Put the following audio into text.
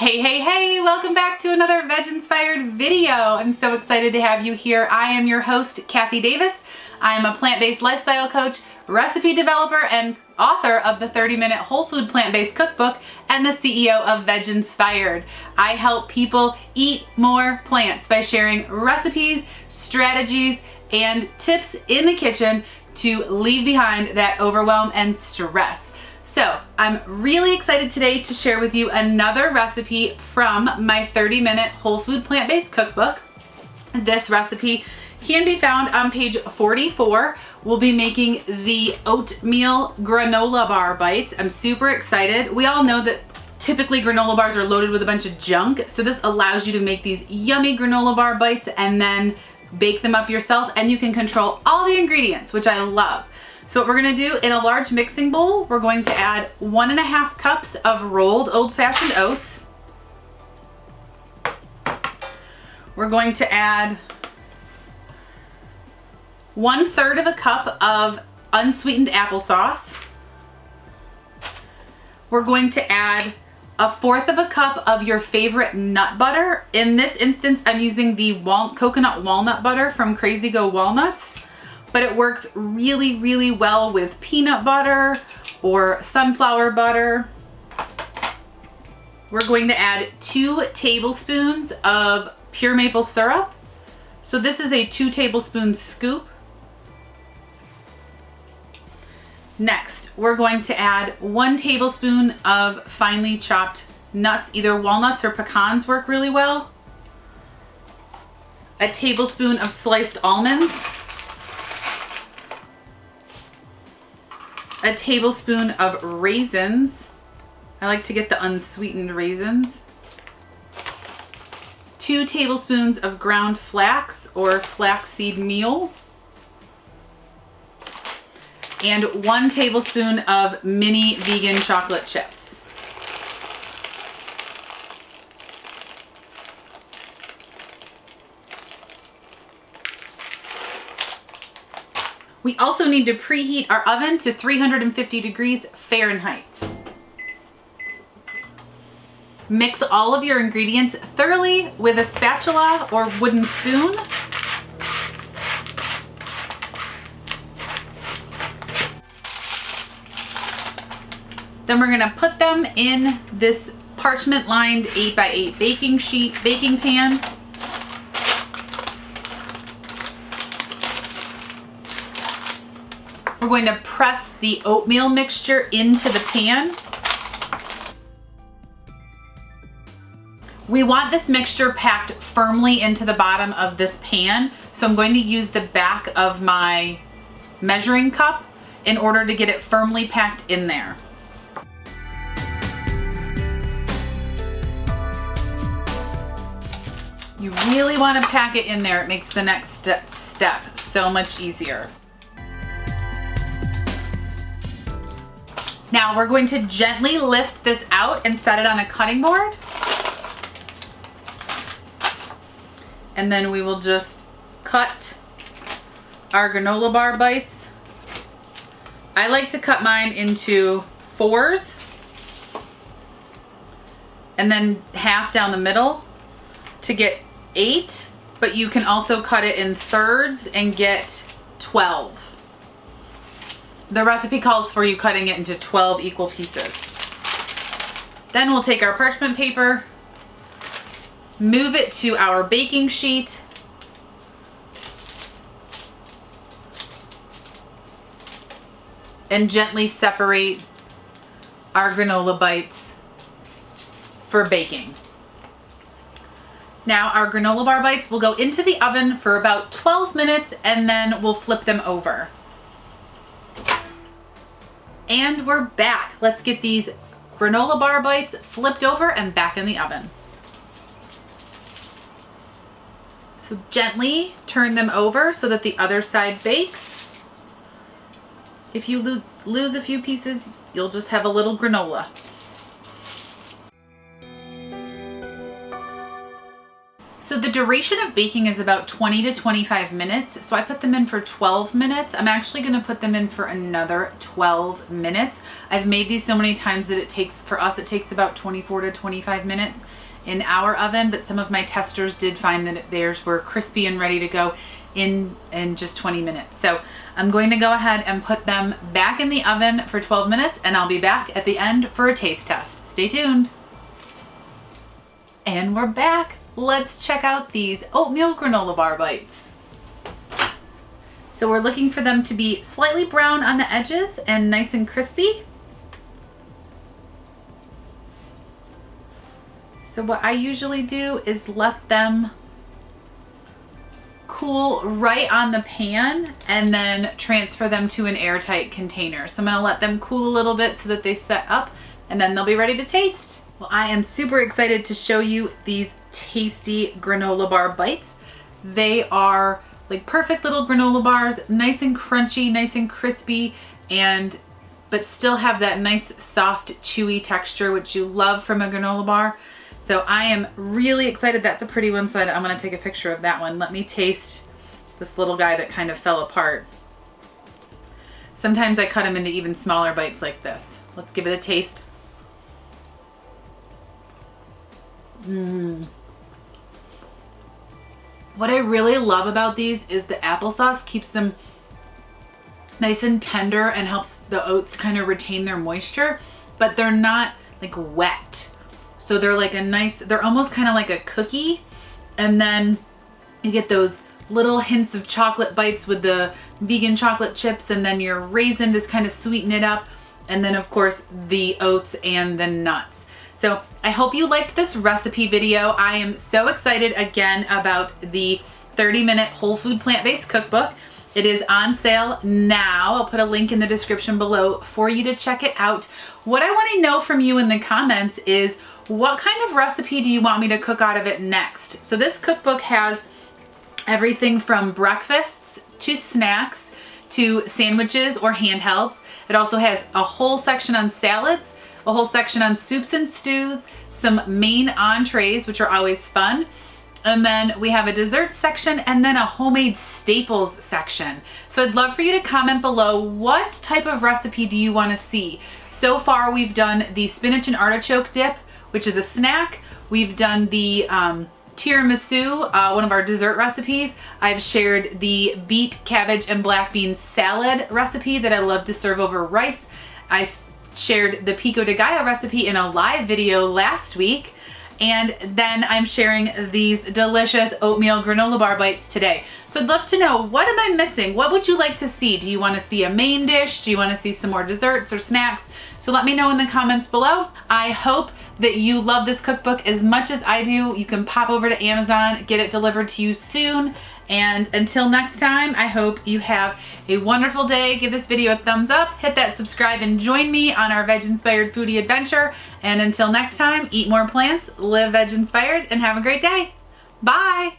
Hey, hey, hey, welcome back to another VegInspired video. I'm so excited to have you here. I am your host, Kathy Davis. I am a plant-based lifestyle coach, recipe developer, and author of the 30-minute whole food plant-based cookbook and the CEO of VegInspired. I help people eat more plants by sharing recipes, strategies, and tips in the kitchen to leave behind that overwhelm and stress. So I'm really excited today to share with you another recipe from my 30-minute whole food plant-based cookbook. This recipe can be found on page 44. We'll be making the oatmeal granola bar bites. I'm super excited. We all know that typically granola bars are loaded with a bunch of junk, so this allows you to make these yummy granola bar bites and then bake them up yourself, and you can control all the ingredients, which I love. So what we're gonna do, in a large mixing bowl, we're going to add 1.5 cups of rolled old-fashioned oats. We're going to add 1/3 of a cup of unsweetened applesauce. We're going to add 1/4 of a cup of your favorite nut butter. In this instance, I'm using the coconut walnut butter from Crazy Go Walnuts, but it works really, really well with peanut butter or sunflower butter. We're going to add 2 tablespoons of pure maple syrup. So this is a 2 tablespoon scoop. Next, we're going to add 1 tablespoon of finely chopped nuts. Either walnuts or pecans work really well. A tablespoon of sliced almonds. A tablespoon of raisins. I like to get the unsweetened raisins. 2 tablespoons of ground flax or flaxseed meal. And 1 tablespoon of mini vegan chocolate chips. We also need to preheat our oven to 350 degrees Fahrenheit. Mix all of your ingredients thoroughly with a spatula or wooden spoon. Then we're gonna put them in this parchment lined 8x8 baking pan. We're going to press the oatmeal mixture into the pan. We want this mixture packed firmly into the bottom of this pan, so I'm going to use the back of my measuring cup in order to get it firmly packed in there. You really want to pack it in there. It makes the next step so much easier. Now we're going to gently lift this out and set it on a cutting board. And then we will just cut our granola bar bites. I like to cut mine into 4s and then half down the middle to get 8, but you can also cut it in 3rds and get 12. The recipe calls for you cutting it into 12 equal pieces. Then we'll take our parchment paper, move it to our baking sheet, and gently separate our granola bites for baking. Now our granola bar bites will go into the oven for about 12 minutes and then we'll flip them over. And we're back. Let's get these granola bar bites flipped over and back in the oven. So gently turn them over so that the other side bakes. If you lose a few pieces, you'll just have a little granola. So the duration of baking is about 20 to 25 minutes. So I put them in for 12 minutes. I'm actually gonna put them in for another 12 minutes. I've made these so many times that it takes about 24 to 25 minutes in our oven, but some of my testers did find that theirs were crispy and ready to go in just 20 minutes. So I'm going to go ahead and put them back in the oven for 12 minutes, and I'll be back at the end for a taste test. Stay tuned. And we're back. Let's check out these oatmeal granola bar bites. So we're looking for them to be slightly brown on the edges and nice and crispy. So what I usually do is let them cool right on the pan and then transfer them to an airtight container. So I'm gonna let them cool a little bit so that they set up, and then they'll be ready to taste. Well, I am super excited to show you these tasty granola bar bites. They are like perfect little granola bars, nice and crunchy, nice and crispy, but still have that nice soft chewy texture, which you love from a granola bar. So I am really excited. That's a pretty one, so I'm gonna take a picture of that one. Let me taste this little guy that kind of fell apart. Sometimes I cut them into even smaller bites like this. Let's give it a taste. What I really love about these is the applesauce keeps them nice and tender and helps the oats kind of retain their moisture, but they're not like wet. So they're like they're almost kind of like a cookie, and then you get those little hints of chocolate bites with the vegan chocolate chips, and then your raisin just kind of sweeten it up, and then of course the oats and the nuts. So I hope you liked this recipe video. I am so excited again about the 30-minute whole food plant-based cookbook. It is on sale now. I'll put a link in the description below for you to check it out. What I want to know from you in the comments is, what kind of recipe do you want me to cook out of it next? So this cookbook has everything from breakfasts to snacks to sandwiches or handhelds. It also has a whole section on salads, a whole section on soups and stews, some main entrees, which are always fun. And then we have a dessert section and then a homemade staples section. So I'd love for you to comment below, what type of recipe do you want to see? So far we've done the spinach and artichoke dip, which is a snack. We've done the tiramisu, one of our dessert recipes. I've shared the beet, cabbage, and black bean salad recipe that I love to serve over rice. I shared the pico de gallo recipe in a live video last week. And then I'm sharing these delicious oatmeal granola bar bites today. So I'd love to know, what am I missing? What would you like to see? Do you want to see a main dish? Do you want to see some more desserts or snacks? So let me know in the comments below. I hope that you love this cookbook as much as I do. You can pop over to Amazon, get it delivered to you soon. And until next time, I hope you have a wonderful day. Give this video a thumbs up, hit that subscribe, and join me on our veg-inspired foodie adventure. And until next time, eat more plants, live veg-inspired, and have a great day. Bye!